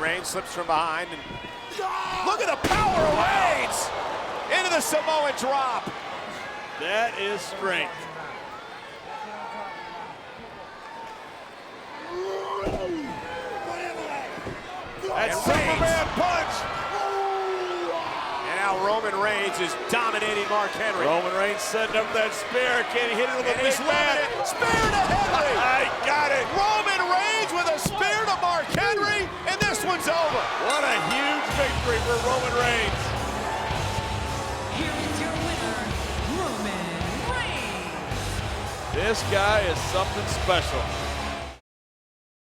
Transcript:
Reigns slips from behind. And look at the power of Reigns into the Samoan drop. That is strength. That's Superman punch. And now Roman Reigns is dominating Mark Henry. Roman Reigns setting up that spear. Can he hit it with a big man? Spear to Henry. I got it. Roman Reigns with a spear to Mark Henry, and this one's over. What a huge victory for Roman Reigns. Here is your winner, Roman Reigns. This guy is something special.